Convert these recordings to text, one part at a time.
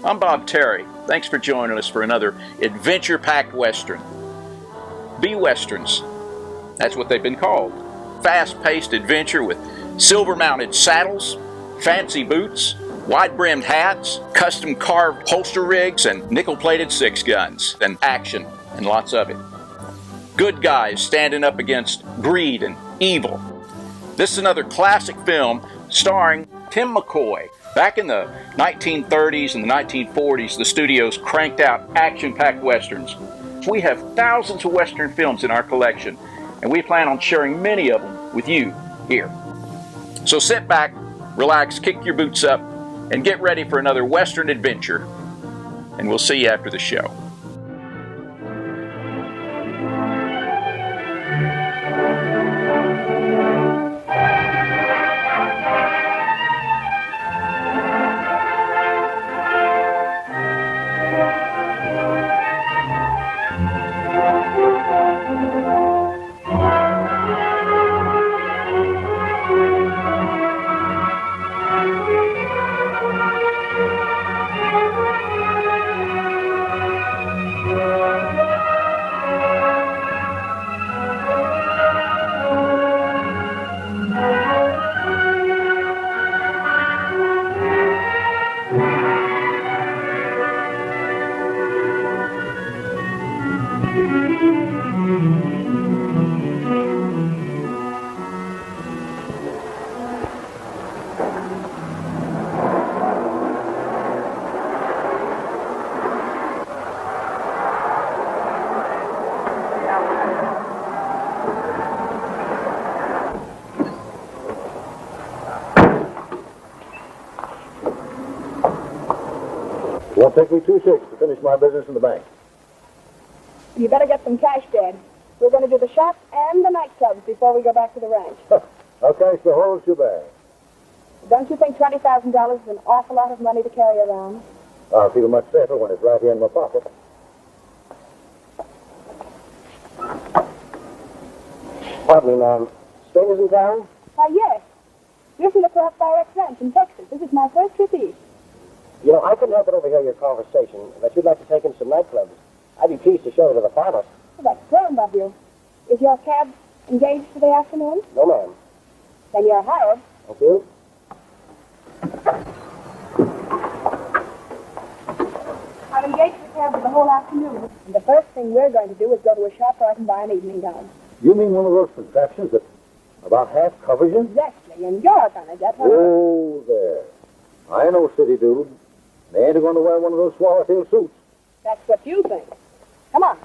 I'm Bob Terry. Thanks for joining us for another adventure-packed Western. B-Westerns, that's what they've been called. Fast-paced adventure with silver-mounted saddles, fancy boots, wide-brimmed hats, custom-carved holster rigs, and nickel-plated six guns, and action, and lots of it. Good guys standing up against greed and evil. This is another classic film starring Tim McCoy. Back in the 1930s and the 1940s, the studios cranked out action-packed westerns. We have thousands of western films in our collection, and we plan on sharing many of them with you here. So sit back, relax, kick your boots up, and get ready for another western adventure. And we'll see you after the show. It won't take me 2 shakes to finish my business in the bank. You better get some cash, Dad. We're going to do the shops and the nightclubs before we go back to the ranch. Okay, it's the whole shebang. Don't you think $20,000 is an awful lot of money to carry around? I'll feel much safer when it's right here in my pocket. Pardon me, ma'am. Strangers in town? Why, yes. We're from the Cross Direct Ranch in Texas. This is my first trip east. You know, I couldn't help but overhear your conversation that you'd like to take in some nightclubs. I'd be pleased to show you to the farmers. Well, that's grand of you. Is your cab engaged for the afternoon? No, ma'am. Then you're hired. Thank you. I've engaged the cab for the whole afternoon. And the first thing we're going to do is go to a shop where I can buy an evening gown. You mean one of those contraptions that about half covers you? Exactly, and you're going to get one. Oh, there. I know, city dude. They ain't going to wear one of those swallowtail suits. That's what you think. Come on.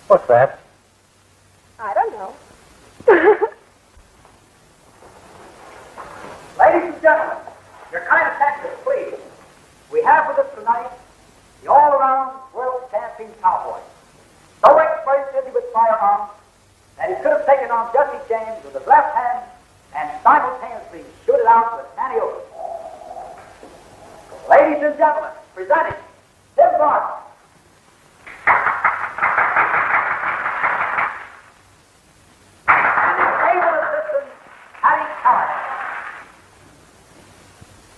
What's that? I don't know. Ladies and gentlemen, your kind attention, please. We have with us tonight the all-around world champion cowboy. So expert is he with firearms that he could have taken on Jesse James with his left hand and simultaneously shoot it out with any other. Ladies and gentlemen, presenting Tim Burton. And his able assistant, Hattie Carter.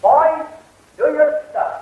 Boys, do your stuff.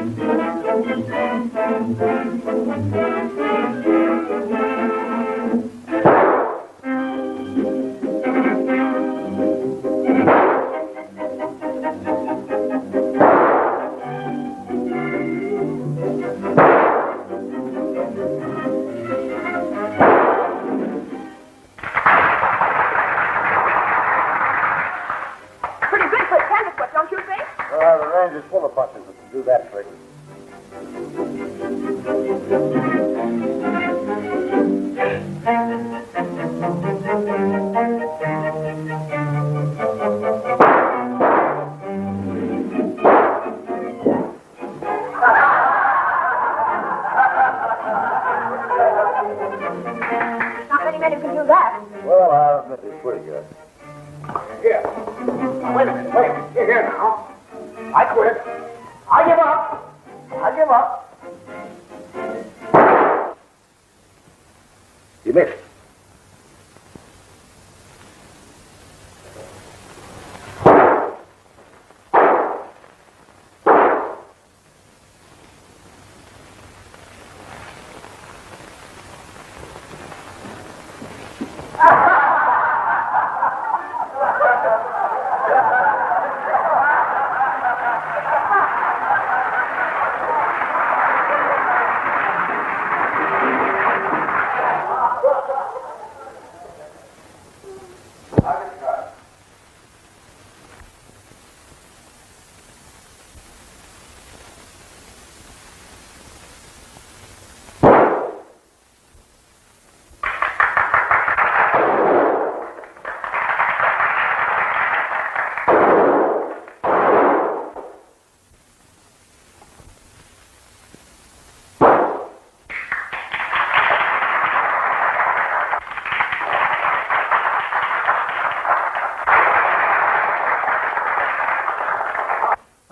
Pretty good for a canvas whip, don't you think? The range is full of punches that can do that trick. Not many men who can do that. Well, I'll admit it's pretty good. Here. Now, wait a minute. Here now. I quit. I give up. I give up. You missed.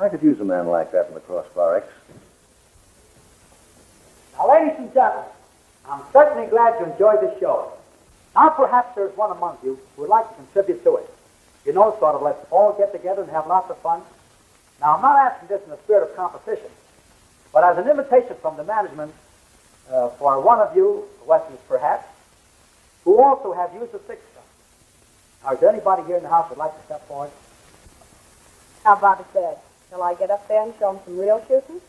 I could use a man like that in the crossbar X. Now, ladies and gentlemen, I'm certainly glad you enjoyed this show. Now, perhaps there's one among you who would like to contribute to it. You know, sort of let's all get together and have lots of fun. Now, I'm not asking this in the spirit of competition, but as an invitation from the management for one of you, Westerners perhaps, who also have used the sixth gun. Now, is there anybody here in the house who would like to step forward? How about it, Dad? Shall I get up there and show him some real shooting?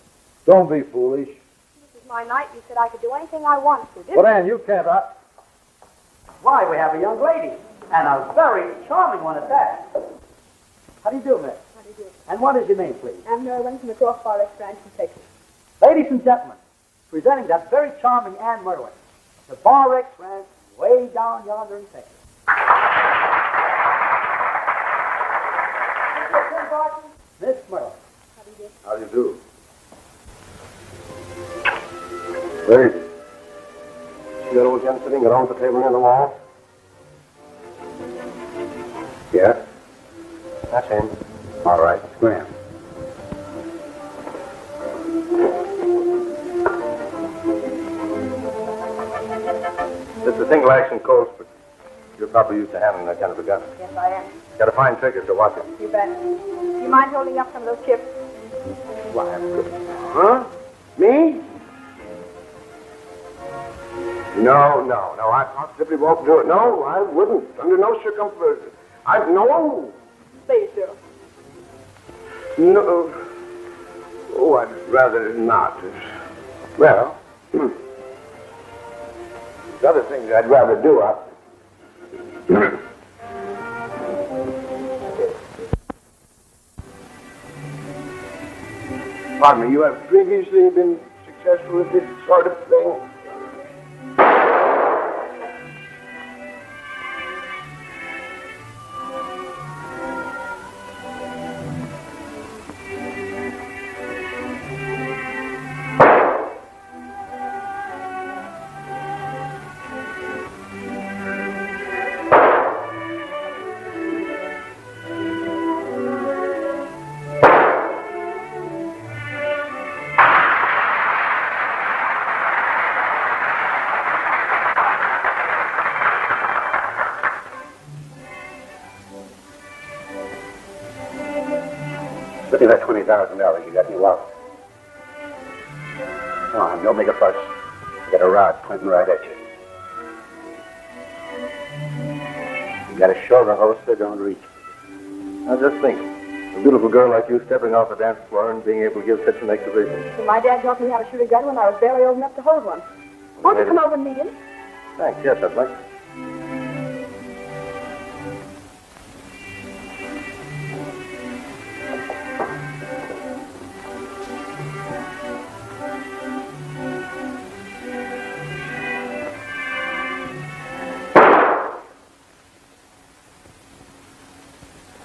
Don't be foolish. This is my night. You said I could do anything I wanted to, didn't But, Ann, you can't. Why, we have a young lady, and a very charming one at that. How do you do, miss? How do you do? And what is your name, please? I'm Mervin from the Crossbar X Ranch in Texas. Ladies and gentlemen, presenting that very charming Ann Merwin, the Bar X Ranch way down yonder in Texas. Miss Mervin. How do you do? How do you do? Wait. See that old gent sitting around the table near the wall? Yeah? That's him. All right. Go in. It's a single action Colt, but you're probably used to handling that kind of a gun. Yes, I am. Got a fine trigger, so watch it. You bet. Do you mind holding up some of those chips? Why, huh? Me? No. I simply won't do it. No, I wouldn't. Under no circumstances. No. Please do. No. Oh, I'd rather not. Well, the other things I'd rather do, Pardon me, you have previously been successful with this sort of thing? Look at that $20,000 you got in your wallet. Come on, don't make a fuss. You got a rod pointing right at you. You got a shorter holster, don't reach. Now just think, a beautiful girl like you stepping off the dance floor and being able to give such an exhibition. So my dad taught me how to shoot a gun when I was barely old enough to hold one. Won't you come over and meet him? Thanks, yes, I'd like to.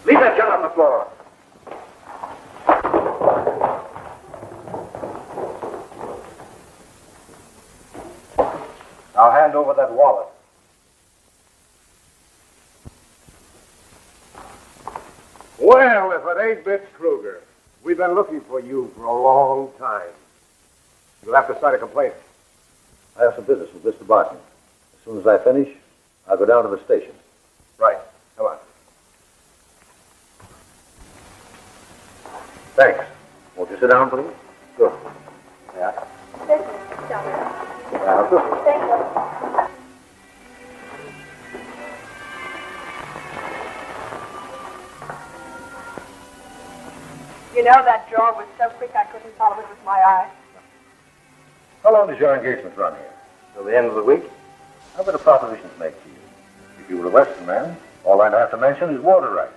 Leave that gun on the floor. Now hand over that wallet. Well, if it ain't Bitch Kruger, we've been looking for you for a long time. You'll have to sign a complaint. I have some business with Mr. Barton. As soon as I finish, I'll go down to the station. Right. Come on. Thanks. Won't you sit down, please? Good. Yeah. Thank you, down there. Now, good. Thank you. You know, that drawer was so quick I couldn't follow it with my eye. How long does your engagement run here? Till the end of the week? How about a proposition to make to you? If you were a Western man, all I'd have to mention is water rights.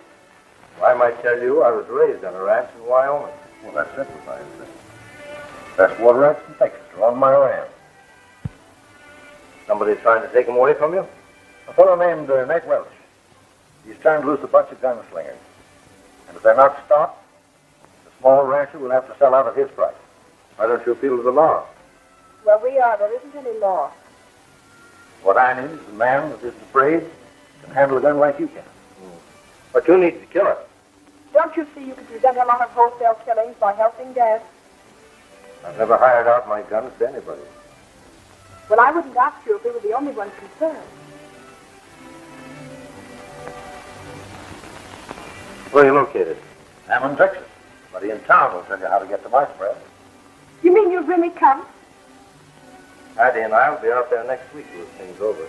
Well, I might tell you I was raised on a ranch in Wyoming. Well, that simplifies it. Best water rights in Texas are on my land. Somebody trying to take them away from you? A fellow named Nate Welch. He's turned loose a bunch of gunslingers. And if they're not stopped, the small rancher will have to sell out at his price. Why don't you appeal to the law? Well, we are. There isn't any law. What I need is a man that isn't afraid, can handle a gun like you can. But you need to kill it. Don't you see you could prevent a lot of wholesale killings by helping Dad? I've never hired out my guns to anybody. Well, I wouldn't ask you if we were the only ones concerned. Where are you located? I'm in Texas. Somebody in town will tell you how to get to my spread. You mean you'd really come? Patty and I will be out there next week with things over.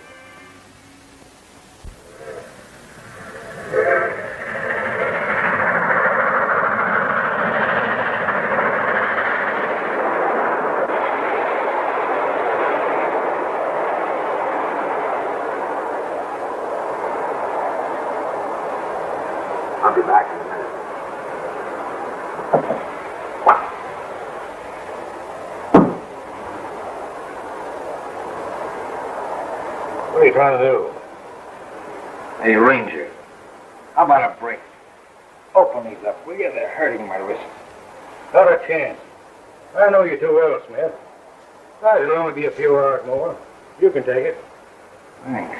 I'll be back in a minute. What are you trying to do? Hey, Ranger, how about a break? Open these up, will you? They're hurting my wrist. Not a chance. I know you too well, Smith. It'll only be a few hours more. You can take it. Thanks.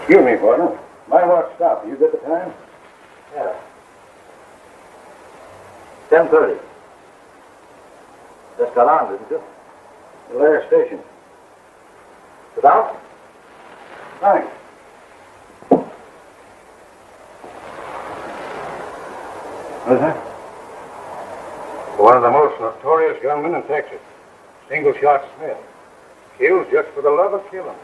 Excuse me, partner. My watch stopped. You get the time? Yeah. 10:30. Just got on, didn't you? The last station. Sit down. Thanks. What is that? One of the most notorious gunmen in Texas. Single shot Smith. Kills just for the love of killing.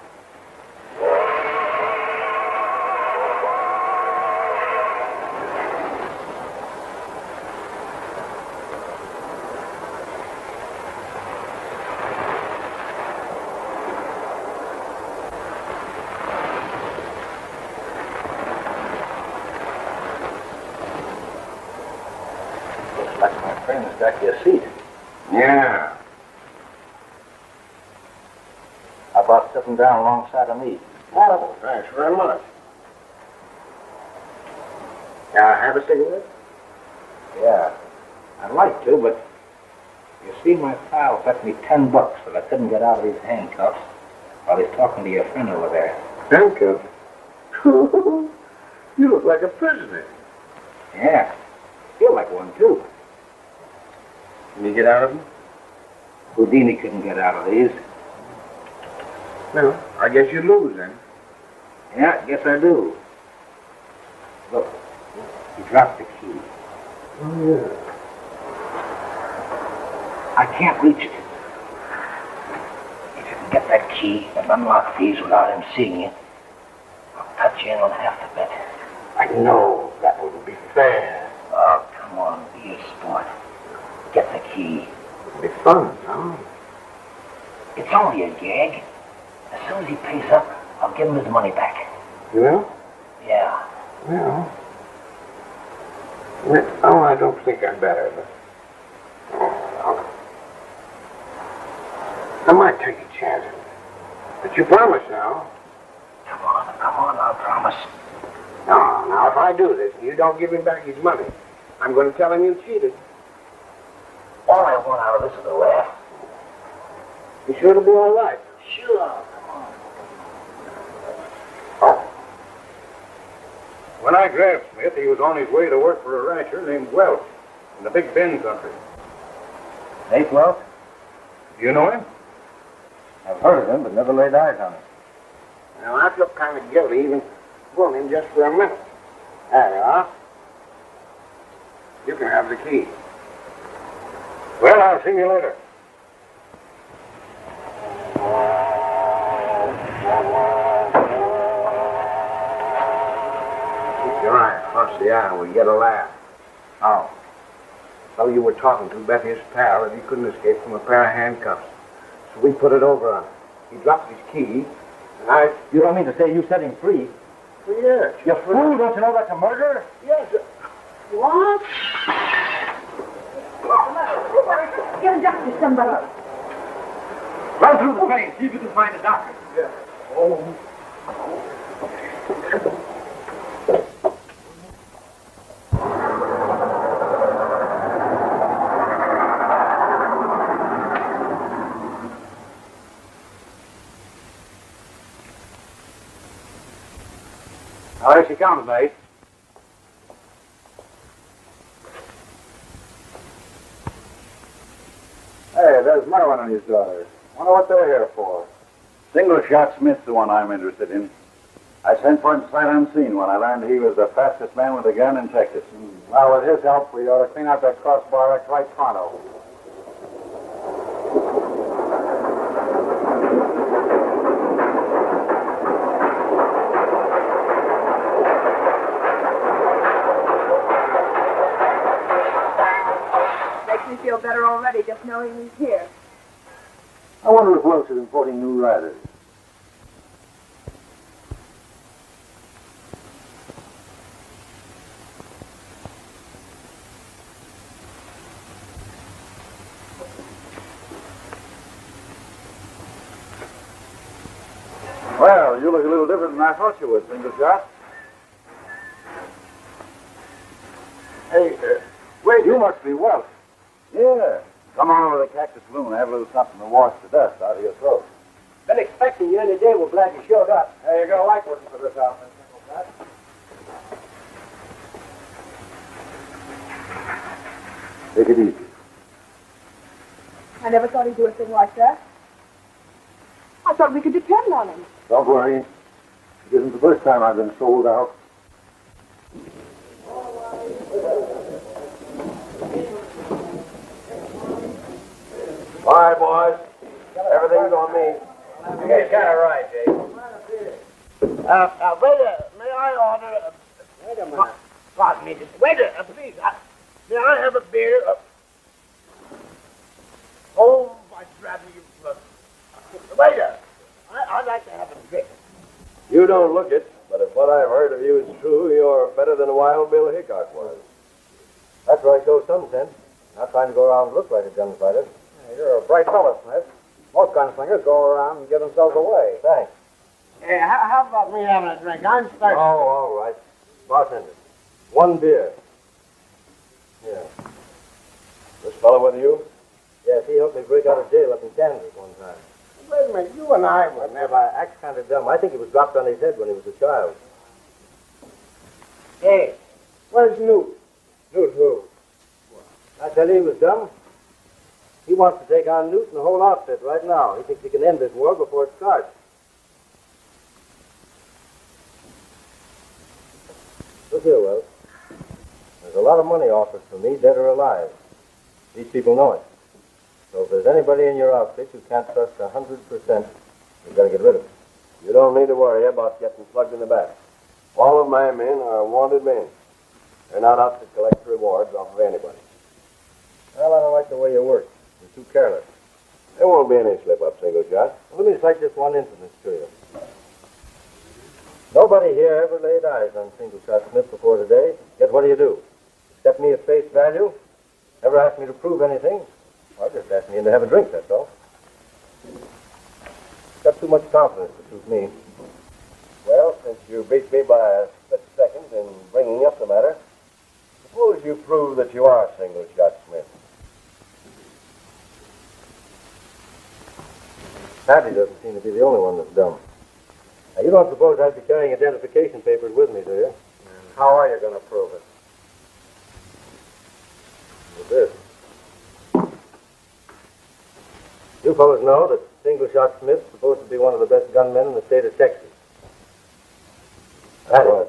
Like my friend's got you a seat. Yeah. How about sitting down alongside of me? Oh, thanks very much. Have a cigarette? Yeah. I'd like to, but you see, my pal bet me $10 that I couldn't get out of these handcuffs while he's talking to your friend over there. Handcuffed? You look like a prisoner. Yeah. Feel like one, too. Can you get out of them? Houdini couldn't get out of these. Well, I guess you lose then. Yeah, I guess I do. Look, he dropped the key. Oh, yeah. I can't reach it. If you can get that key and unlock these without him seeing you, I'll touch you in on half the bet. I know that wouldn't be fair. Oh, come on, be a sport. Get the key. It'd be fun, huh? It's only a gag. As soon as he pays up, I'll give him his money back. You will? Yeah. Well, oh, I don't think I'd better, but... Oh, I might take a chance. But you promise now. Come on, I'll promise. No, now, if I do this and you don't give him back his money, I'm going to tell him you cheated. All I want out of this is a laugh. You sure it'll be all right? Sure, come on. Oh. When I grabbed Smith, he was on his way to work for a rancher named Welch in the Big Bend country. Nate Welch? Do you know him? I've heard of him, but never laid eyes on him. Now, I feel kind of guilty even fooling him just for a minute. There you are. You can have the key. Well, I'll see you later. Keep your eye across the aisle. We get a laugh. Oh. So you were talking to Betty's pal that he couldn't escape from a pair of handcuffs. So we put it over on him. He dropped his key, and I... You don't mean to say you set him free? Yes. You fool, don't you know that's a murder? Yes. What? Get a doctor, somebody. Run through the train, see if you can find a doctor. Yeah. Oh. Oh, there she comes, mate. Hey, there's Mervin and his daughter. Wonder what they're here for. Single shot Smith's the one I'm interested in. I sent for him sight unseen when I learned he was the fastest man with a gun in Texas. Well, with his help, we ought to clean out that crossbar act right pronto. Makes me feel better already just knowing he's here. I wonder if Welch is importing new riders. Well, you look a little different than I thought you would, single shot. Hey, wait. You must be Welch. Yeah. Come on over to the Cactus Saloon and have a little something to wash the dust out of your throat. Been expecting you any day. We're glad you showed up. Hey, you're going to like working for this outfit, single shot. Take it easy. I never thought he'd do a thing like that. I thought we could depend on him. Don't worry. It isn't the first time I've been sold out. All right, boys. Everything's on me. You guys got it right, Jay. Waiter, may I order Wait a minute. pardon me, waiter, please, may I have a beer? Oh, my gravity, waiter, I'd like to have a drink. You don't look it, but if what I've heard of you is true, you're better than Wild Bill Hickok was. That's where I show some sense. Not trying to go around and look like a gunfighter. You're a bright fellow, Smith. Most gunslingers go around and give themselves away. Thanks. Hey, how about me having a drink? I'm thirsty. Oh, all right. Bartender, one beer. Yeah. This fellow with you? Yes, he helped me break out of jail up in Kansas one time. Wait a minute, you and I were Never acts kind of dumb. I think he was dropped on his head when he was a child. Hey, where's Newt? Newt who? tell you he was dumb? He wants to take on Newt and the whole outfit right now. He thinks he can end this war before it starts. Look here, Wells. There's a lot of money offered for me, dead or alive. These people know it. So if there's anybody in your outfit you can't trust 100%, you've got to get rid of it. You don't need to worry about getting plugged in the back. All of my men are wanted men. They're not out to collect rewards off of anybody. Well, I don't like the way you work. You're too careless. There won't be any slip-up, single shot. Well, let me cite just one incident to you. Nobody here ever laid eyes on Single Shot Smith before today. Yet what do? Accept me at face value? Never asked me to prove anything? Well, just asked me in to have a drink, that's all. Got too much confidence to suit me. Well, since you beat me by a split second in bringing up the matter, suppose you prove that you are Single Shot Smith. Patty doesn't seem to be the only one that's dumb. Now, you don't suppose I'd be carrying identification papers with me, do you? And how are you going to prove it? With this. You fellows know that Single Shot Smith's supposed to be one of the best gunmen in the state of Texas. Patty,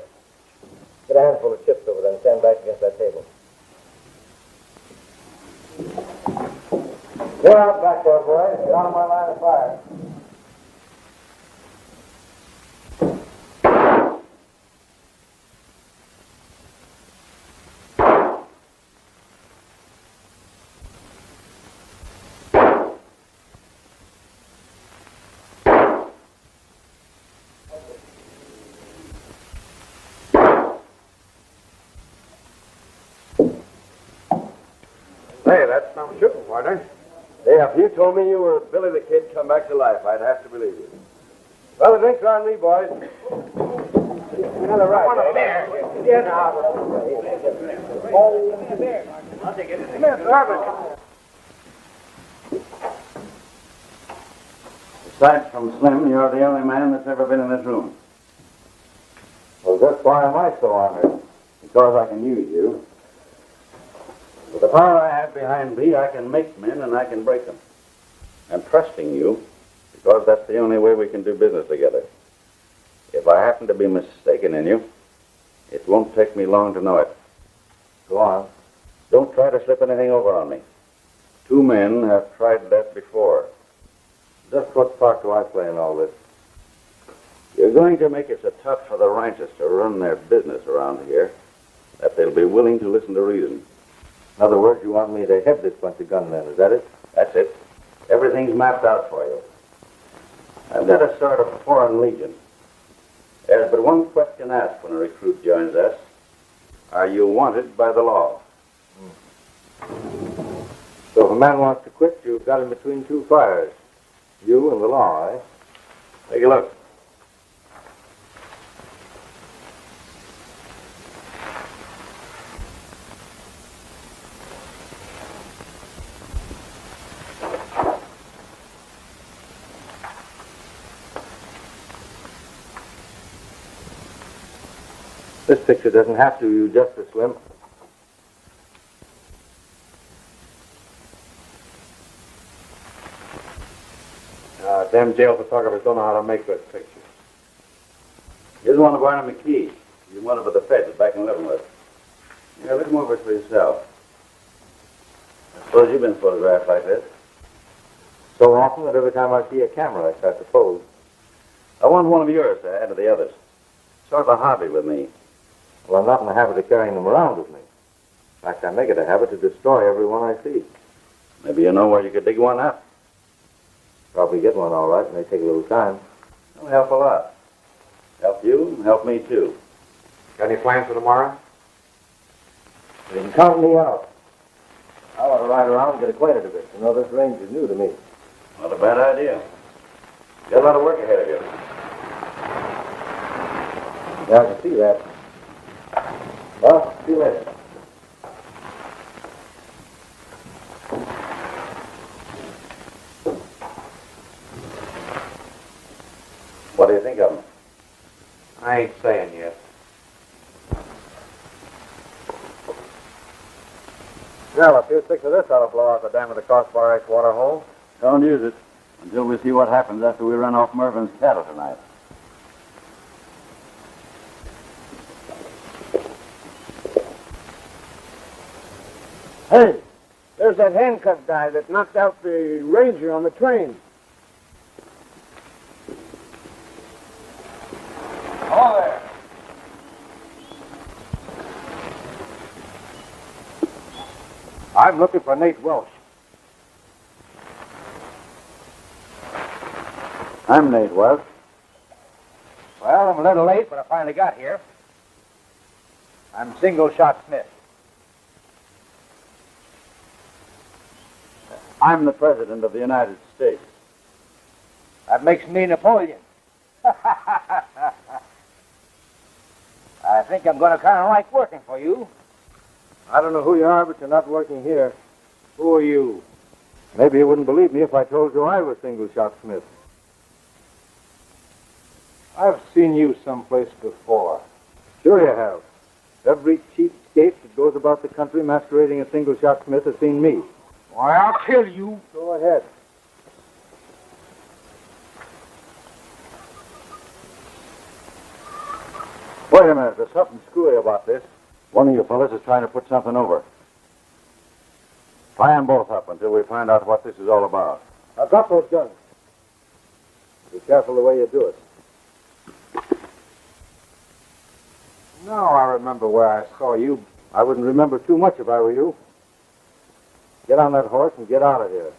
get a handful of chips over there and stand back against that table. Get out back there, boys. Get out of my line of fire. Hey, that's not shooting, partner. Yeah, if you told me you were Billy the Kid come back to life, I'd have to believe you. Well, the drinks are on me, boys. Another right. I want a beer. Get out. I'll take it. Mervin. Aside from Slim, you're the only man that's ever been in this room. Well, just why am I so honored? Because I can use you. With the power I have behind me, I can make men and I can break them. I'm trusting you because that's the only way we can do business together. If I happen to be mistaken in you, it won't take me long to know it. Go on. Don't try to slip anything over on me. 2 men have tried that before. Just what part do I play in all this? You're going to make it so tough for the ranchers to run their business around here that they'll be willing to listen to reason. In other words, you want me to head this bunch of gunmen, is that it? That's it. Everything's mapped out for you. I've got a sort of foreign legion. There's but one question asked when a recruit joins us. Are you wanted by the law? So if a man wants to quit, you've got him between 2 fires. You and the law, eh? Take a look. This picture doesn't have to do justice, Slim. Them jail photographers don't know how to make good pictures. Here's one of Barnum McKee. He's one of the feds back in Leavenworth. Yeah, look him over for yourself. I suppose you've been photographed like this. So often that every time I see a camera, I start to pose. I want one of yours to add to the others. Sort of a hobby with me. Well, I'm not in the habit of carrying them around with me. In fact, I make it a habit to destroy every one I see. Maybe you know where you could dig one up. Probably get one all right, and they take a little time. It'll help a lot. Help you, help me too. Got any plans for tomorrow? You can count me out. I want to ride around and get acquainted a bit. You know, this range is new to me. Not a bad idea. Got a lot of work ahead of you. Yeah, I can see that. Well, see you later. What do you think of him? I ain't saying yet. Well, a few sticks of this ought to blow out the dam of the Crossbar X water hole. Don't use it until we see what happens after we run off Mervin's cattle tonight. Hey, there's that handcuffed guy that knocked out the ranger on the train. Hello there. I'm looking for Nate Welsh. I'm Nate Welsh. Well, I'm a little late, but I finally got here. I'm Single Shot Smith. I'm the President of the United States. That makes me Napoleon. I think I'm going to kind of like working for you. I don't know who you are, but you're not working here. Who are you? Maybe you wouldn't believe me if I told you I was Single Shot Smith. I've seen you someplace before. Sure you have. Every cheapskate that goes about the country masquerading as Single Shot Smith has seen me. Why, I'll kill you. Go ahead. Wait a minute. There's something screwy about this. One of you fellas is trying to put something over. Tie them both up until we find out what this is all about. Now drop those guns. Be careful the way you do it. Now I remember where I saw you. I wouldn't remember too much if I were you. Get on that horse and get out of here.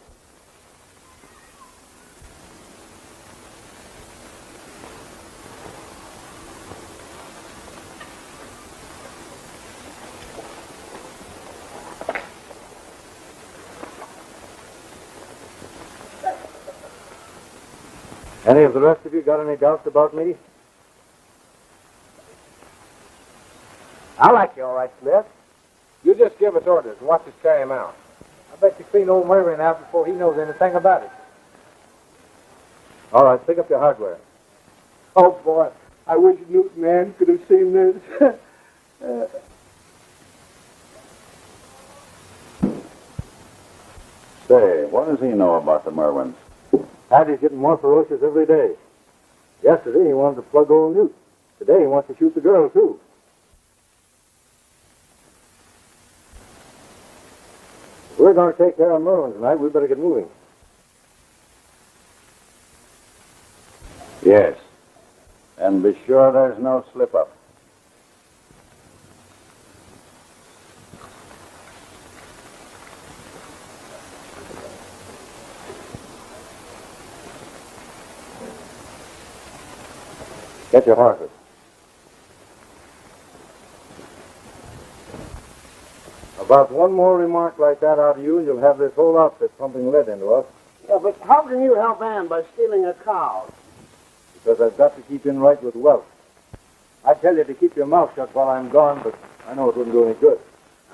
Any of the rest of you got any doubts about me? I like you all right, Smith. You just give us orders and watch us carry him out. I bet you clean old Mervin out before he knows anything about it. All right, pick up your hardware. Oh, boy. I wish Newton Man could have seen this. Say, what does he know about the Mervins? Patty's getting more ferocious every day. Yesterday he wanted to plug old Newt. Today he wants to shoot the girl, too. If we're going to take care of Mervin tonight, we better get moving. Yes. And be sure there's no slip-up. Get your horses. About one more remark like that out of you, and you'll have this whole outfit pumping lead into us. Yeah, but how can you help Ann by stealing a cow? Because I've got to keep in right with Welsh. I tell you to keep your mouth shut while I'm gone, but I know it wouldn't do any good.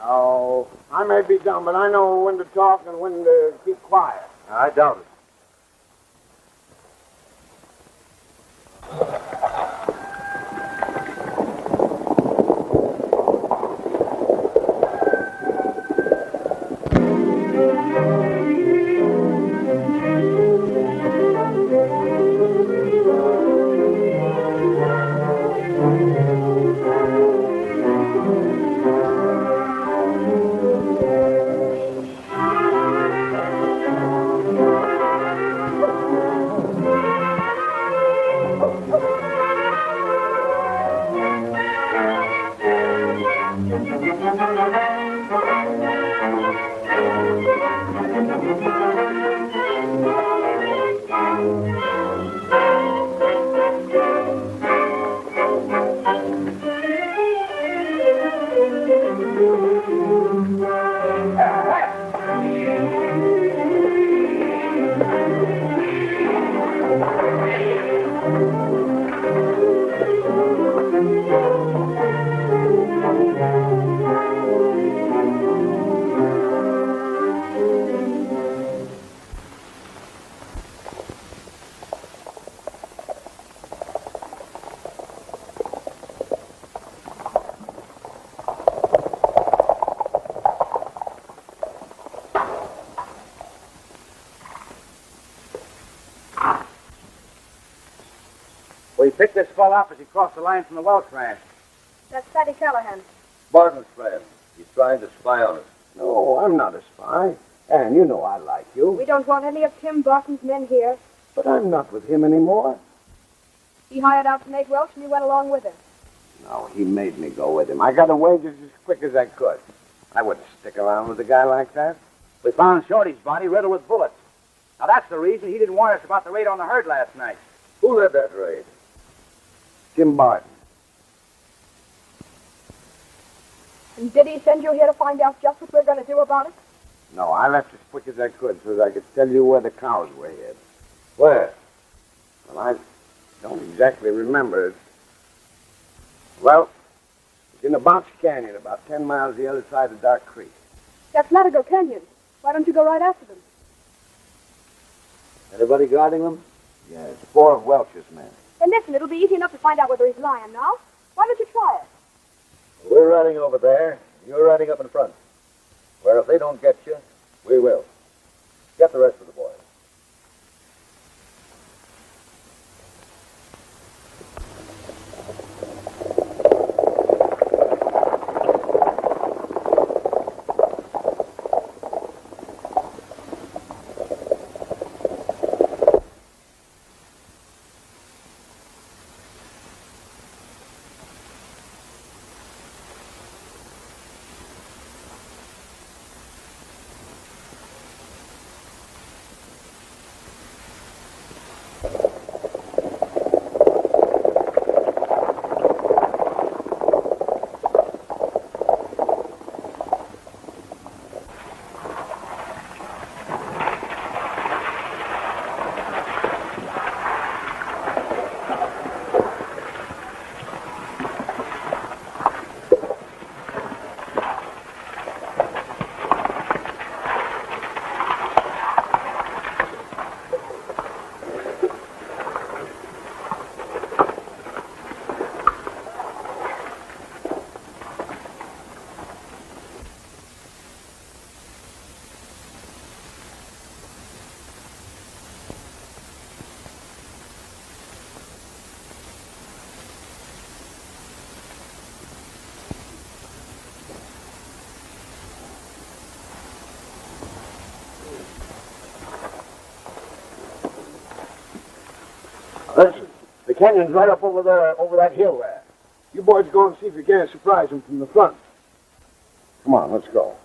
Oh, I may be dumb, but I know when to talk and when to keep quiet. I doubt it. picked this fellow up as he crossed the line from the Welch ranch. That's Fatty Callahan. Barton's friend. He's trying to spy on us. No, I'm not a spy. And you know I like you. We don't want any of Tim Burton's men here. But I'm not with him anymore. He hired out to make Welch and you went along with him. No, he made me go with him. I got away just as quick as I could. I wouldn't stick around with a guy like that. We found Shorty's body riddled with bullets. Now, that's the reason he didn't warn us about the raid on the herd last night. Who led that raid? Tim Burton. And did he send you here to find out just what we're going to do about it? No, I left as quick as I could so that I could tell you where the cows were hid. Where? Well, I don't exactly remember it. Well, it's in a box canyon about 10 miles the other side of Dark Creek. That's Latigo Canyon. Why don't you go right after them? Anybody guarding them? Yeah, it's 4 of Welch's men. And listen, it'll be easy enough to find out whether he's lying now. Why don't you try it? We're riding over there. You're riding up in front. Where if they don't get you, we will. Get the rest of the boys. Listen, the canyon's right up over there, over that hill there. You boys go and see if you can't surprise them from the front. Come on, let's go.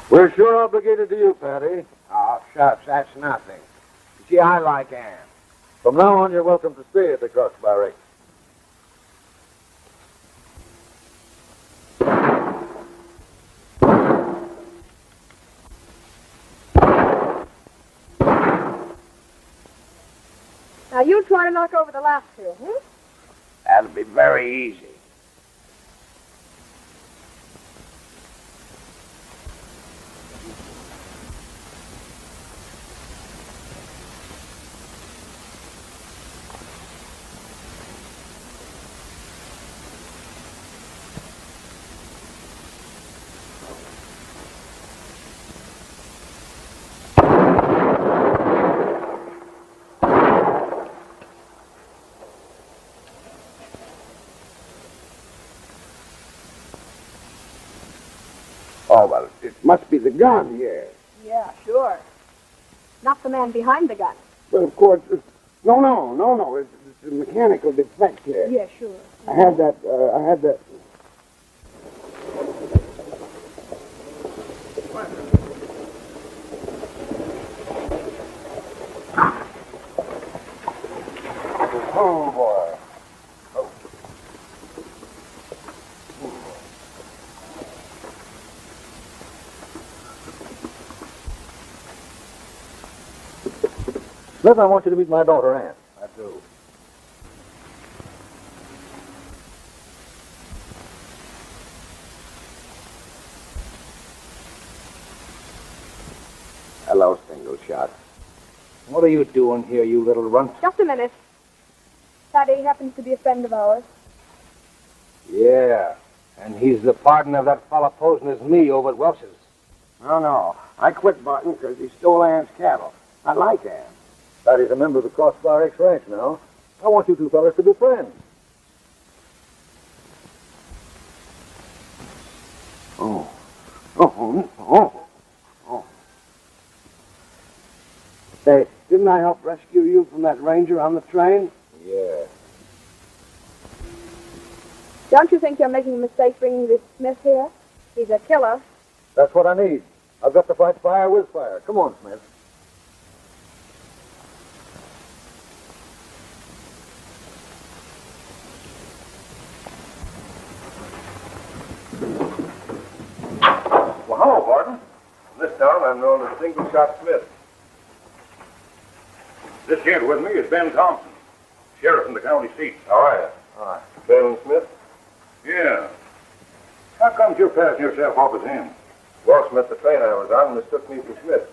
We're sure obligated to you, Patty. Oh, shucks, that's nothing. You see, I like Ann. From now on, you're welcome to stay at the Crossbar. Now, you try to knock over the last two, That'll be very easy. Oh, well, it must be the gun here. Yeah, sure. Not the man behind the gun. But of course, no. It's a mechanical defect here. Yeah, sure. I had that. Oh, boy. Smith, I want you to meet my daughter, Ann. I do. Hello, single shot. What are you doing here, you little runt? Just a minute. Paddy happens to be a friend of ours. Yeah, and he's the partner of that fella posing as me over at Welch's. No. I quit Barton because he stole Ann's cattle. I like Ann. Patty's a member of the Crossbar X Ranch now. I want you two fellas to be friends. Oh. Say, didn't I help rescue you from that ranger on the train? Yeah. Don't you think you're making a mistake bringing this Smith here? He's a killer. That's what I need. I've got to fight fire with fire. Come on, Smith. Well, hello, Barton. In this town, I'm known as Single Shot Smith. This gent with me is Ben Thompson, sheriff in the county seat. How are you? All right. Ben Smith? Yeah. How come you're passing yourself off as him? Well, Smith, the train I was on mistook me for Smith.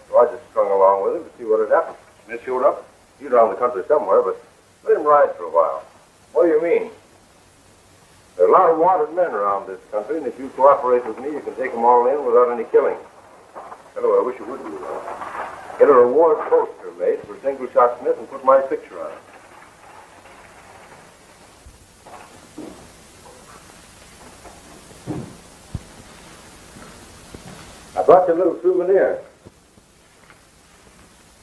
So I just strung along with him to see what had happened. Smith showed up? He's around the country somewhere, but let him ride for a while. What do you mean? There are a lot of wanted men around this country, and if you cooperate with me, you can take them all in without any killing. Hello, I wish you would do that. Get a reward poster made for Single Shot Smith and put my picture on it. I brought you a little souvenir.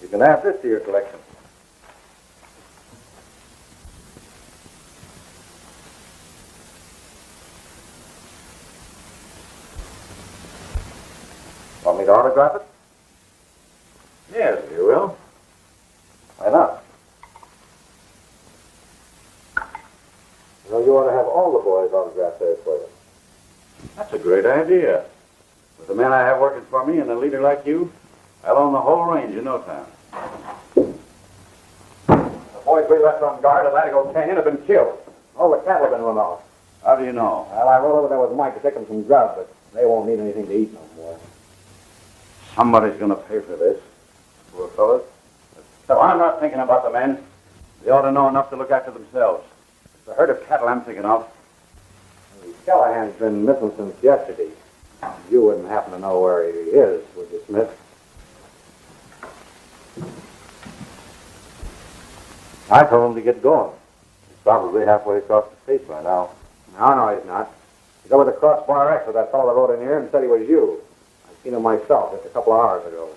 You can add this to your collection. Want me to autograph it? Yes. You will? Why not? You know, you ought to have all the boys autograph theirs for you. That's a great idea. With the men I have working for me and a leader like you, I'll own the whole range in no time. The boys we left on guard at Latigo Canyon have been killed. All the cattle have been run off. How do you know? Well, I rode over there with Mike to take them some grub, but they won't need anything to eat no more. Somebody's going to pay for this. Poor fellas. So I'm not thinking about the men. They ought to know enough to look after themselves. It's the herd of cattle I'm thinking of. Callahan's been missing since yesterday. You wouldn't happen to know where he is, would you, Smith? I told him to get going. He's probably halfway across the state by now. No, he's not. He's over the Crossbar X with that fellow that rode in here and said he was you. I seen him myself just a couple of hours ago.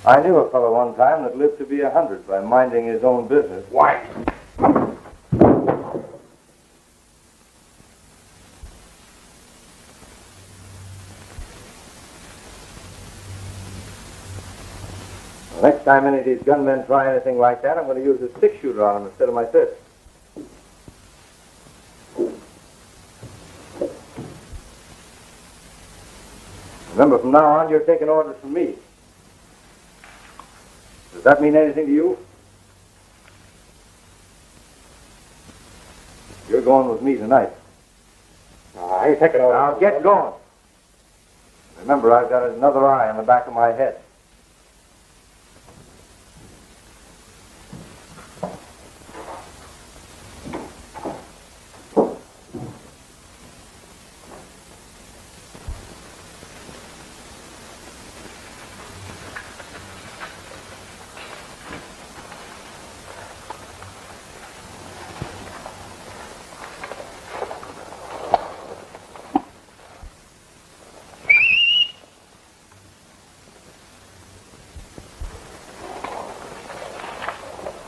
I knew a fellow one time that lived to be 100 by minding his own business. Why? Next time any of these gunmen try anything like that, I'm going to use a six-shooter on them instead of my fist. Remember, from now on, you're taking orders from me. Does that mean anything to you? You're going with me tonight. I ain't taking orders. Now get going. Remember, I've got another eye on the back of my head.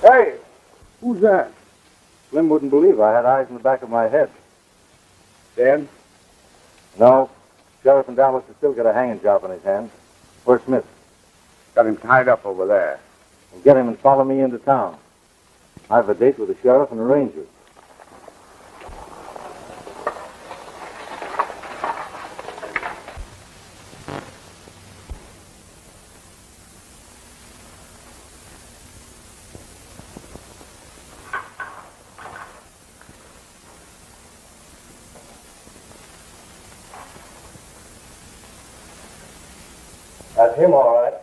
Hey, who's that? Slim wouldn't believe I had eyes in the back of my head. Dan? No. Sheriff in Dallas has still got a hanging job on his hands. Where's Smith? Got him tied up over there. And get him and follow me into town. I have a date with the sheriff and a ranger. That's him, all right.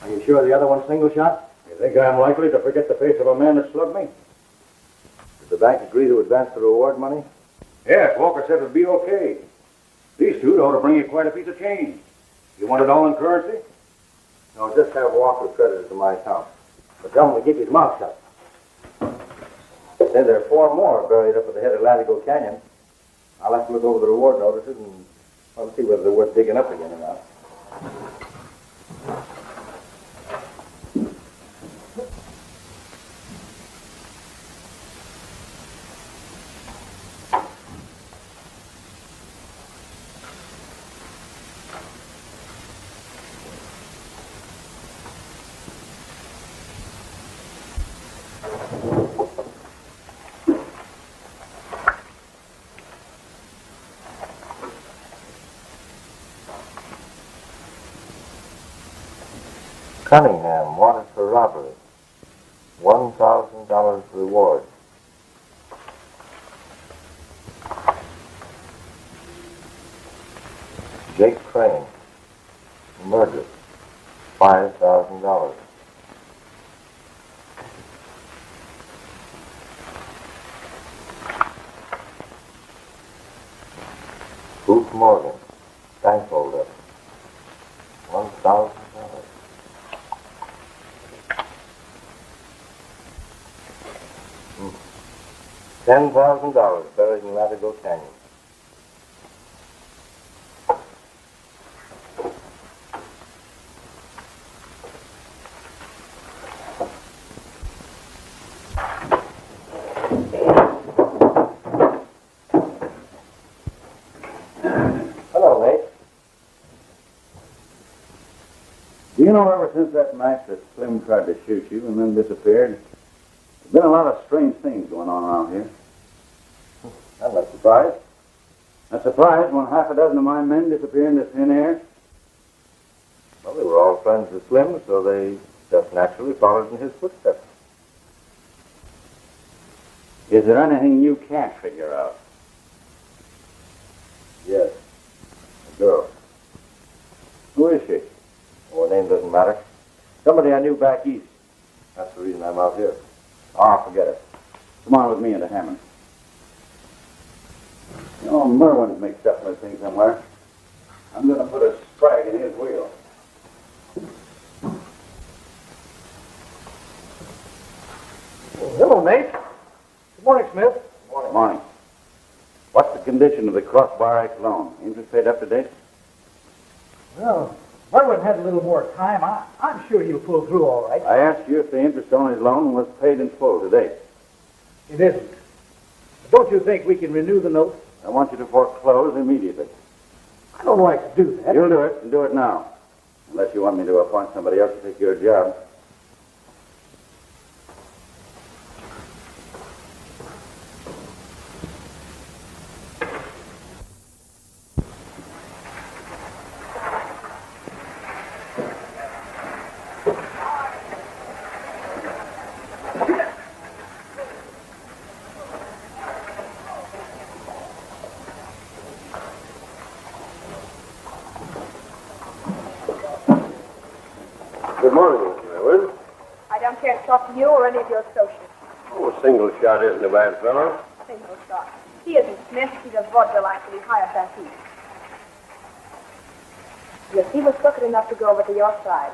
Are you sure the other one's single shot? You think I'm likely to forget the face of a man that slugged me? Did the bank agree to advance the reward money? Yes, Walker said it'd be okay. These two ought to bring you quite a piece of change. You want it all in currency? No, just have Walker credited to my account. But tell him to keep his mouth shut. Say there are 4 more buried up at the head of Latigo Canyon. I'll have to look over the reward notices and I'll see whether they're worth digging up again or not. Cunningham wanted for robbery. $1,000 reward. Jake Crane, murder. $5,000. Booth Morgan, bank holder. $1,000. $10,000 buried in Latigo Canyon. Hello, Nate. Do you know, ever since that night that Slim tried to shoot you and then disappeared, there's been a lot of strange things going on around here. I'm not surprised. Not surprised when half a dozen of my men disappear into thin air. Well, they were all friends of Slim, so they just naturally followed in his footsteps. Is there anything you can't figure out? Yes. A girl. Who is she? Oh, her name doesn't matter. Somebody I knew back east. That's the reason I'm out here. Ah, forget it. Come on with me into Hammond. You know, Mervin's mixed up in this thing somewhere. I'm going to put a sprag in his wheel. Oh, hello, Nate. Good morning, Smith. Morning. Morning. What's the condition of the Crossbar Act loan? Interest paid up to date? Well, Mervin had a little more time. I'm sure he'll pull through all right. I asked you if the interest on his loan was paid in full to date. It isn't. Don't you think we can renew the note? I want you to foreclose immediately. I don't like to do that. You'll do it, and do it now. Unless you want me to appoint somebody else to take your job. Good morning, Miss Mervin. I don't care to talk to you or any of your associates. Oh, a single shot isn't a bad fellow. Single shot. He isn't Smith. He's a vaudeville actor. He's higher than he. Yes, he was crooked enough to go over to your side.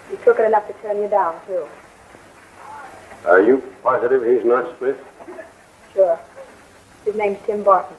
He's crooked enough to turn you down, too. Are you positive he's not Smith? Sure. His name's Tim Burton.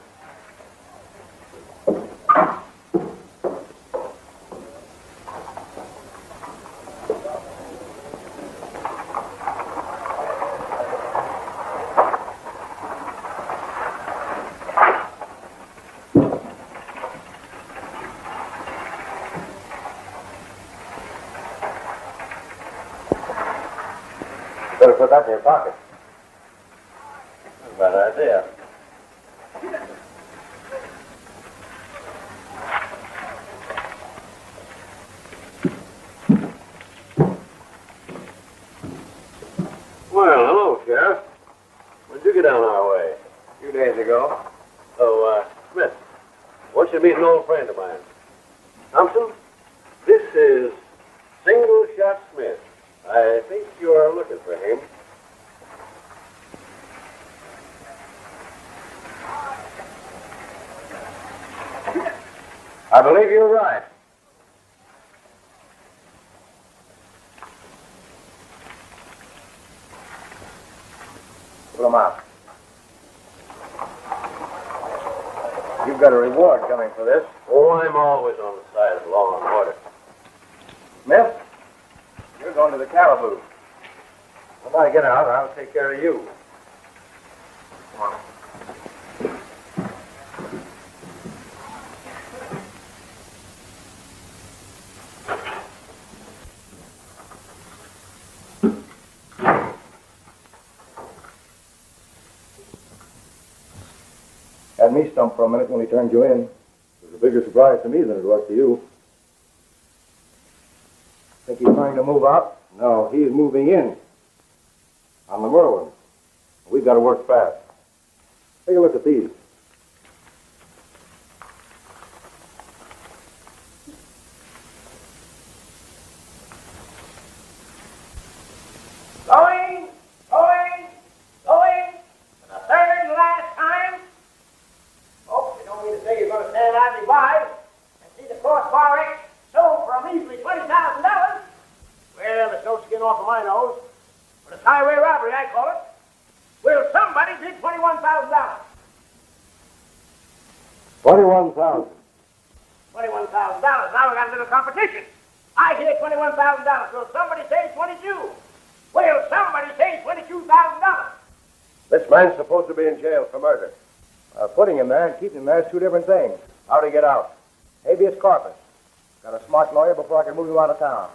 Better put that in your pocket. That's a bad idea. Well, hello, Sheriff. When did you get down our way? A few days ago. Oh, Smith. I want you to meet an old friend of mine. Thompson, this is Single Shot Smith. I think you are looking for him. I believe you're right. Pull him out. You've got a reward coming for this. Oh, I'm always on the side of law and order. Smith? You're going to the Caribou. When I get out, I'll take care of you. Come on. Had me stumped for a minute when he turned you in. It was a bigger surprise to me than it was to you. Think he's trying to move out? No, he's moving in. On the Mervins. We've got to work fast. Take a look at these. Going. For the third and last time. Folks, you don't mean to say you're going to stand idly by and see the crossbar X sold for a measly $20,000? Well, there's no skin off of my nose. But it's highway robbery, I call it. Will somebody bid $21,000? $21,000. $21,000. Now we got a little competition. I hear $21,000. Will somebody say 22? Will somebody say $22,000? This man's supposed to be in jail for murder. Putting him there and keeping him there is two different things. How'd he get out? Habeas corpus. Got a smart lawyer before I can move him out of town.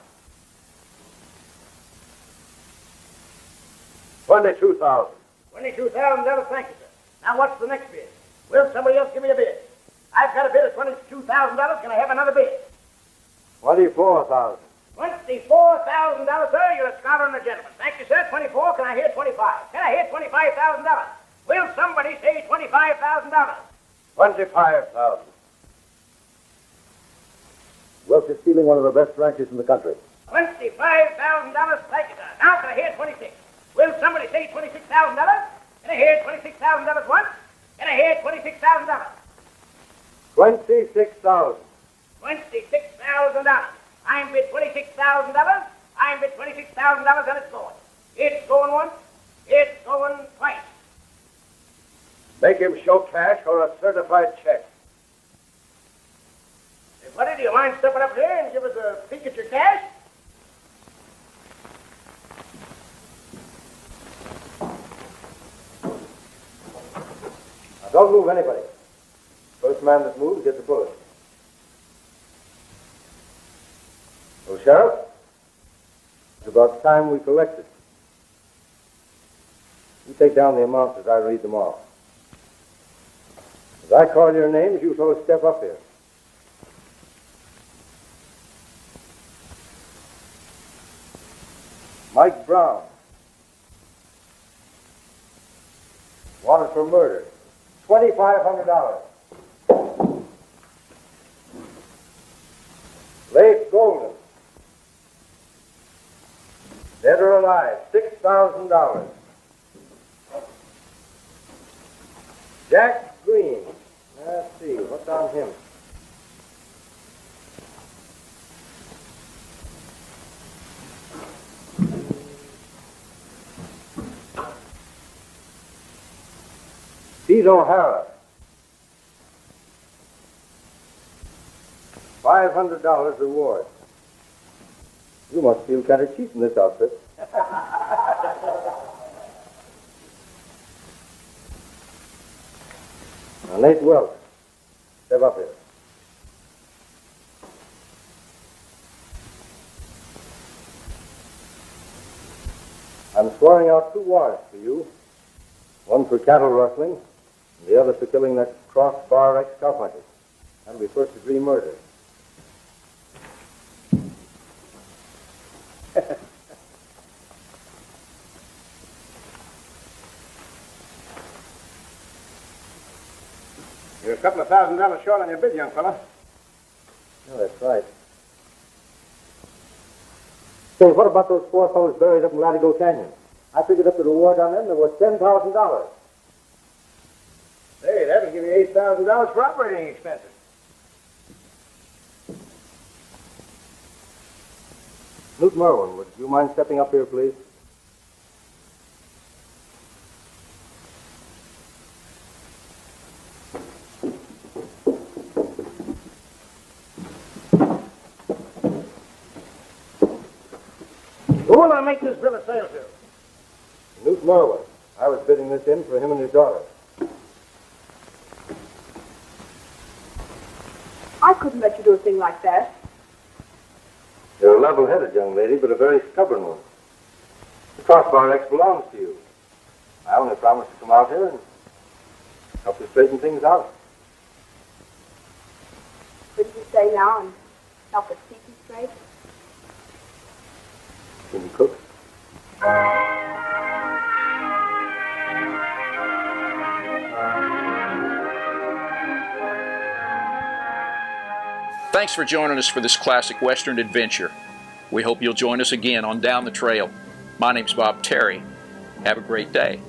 $22,000. $22,000, thank you, sir. Now what's the next bid? Will somebody else give me a bid? I've got a bid of $22,000. Can I have another bid? $24,000. $24,000, sir. You're a scholar and a gentleman. Thank you, sir. 24. Can I hear 25? Can I hear $25,000? Will somebody say $25,000? $25,000. Welch is stealing one of the best ranches in the country. $25,000, thank you, sir. Now can I hear 26? Will somebody say $26,000? Can I hear $26,000 once? Can I hear $26,000? $26,000. $26,000. I'm bid $26,000. I'm bid $26,000 and it's going. It's going once. It's going twice. Make him show cash or a certified check. Hey, buddy, do you mind stepping up here and give us a peek at your cash? Now, don't move anybody. First man that moves gets a bullet. Sheriff, it's about time we collected. You take down the amounts as I read them off. As I call your names, you fellows step up here. Mike Brown. Wanted for murder. $2,500. Leif Golden. Dead or alive, $6,000. Jack Green. Let's see, what's on him? Pete O'Hara. $500 reward. You must feel kind of cheap in this outfit. Now, Nate Welch, step up here. I'm swearing out 2 warrants for you. One for cattle rustling, and the other for killing that crossbar ex-cowpuncher. That'll be first-degree murder. You're a couple of $1,000 short on your bid, young fella. Oh, that's right. Say, what about those 4 fellows buried up in Latigo Canyon? I figured up the reward on them. There was $10,000. Hey, that'll give you $8,000 for operating expenses. Newt Mervin, would you mind stepping up here, please? Who will I make this bill of sale to? Newt Mervin. I was bidding this in for him and his daughter. I couldn't let you do a thing like that. You're a level-headed young lady, but a very stubborn one. The crossbar X belongs to you. I only promised to come out here and help you straighten things out. Couldn't you stay now and help us keep you straight? Can you cook? Thanks for joining us for this classic Western adventure. We hope you'll join us again on Down the Trail. My name's Bob Terry. Have a great day.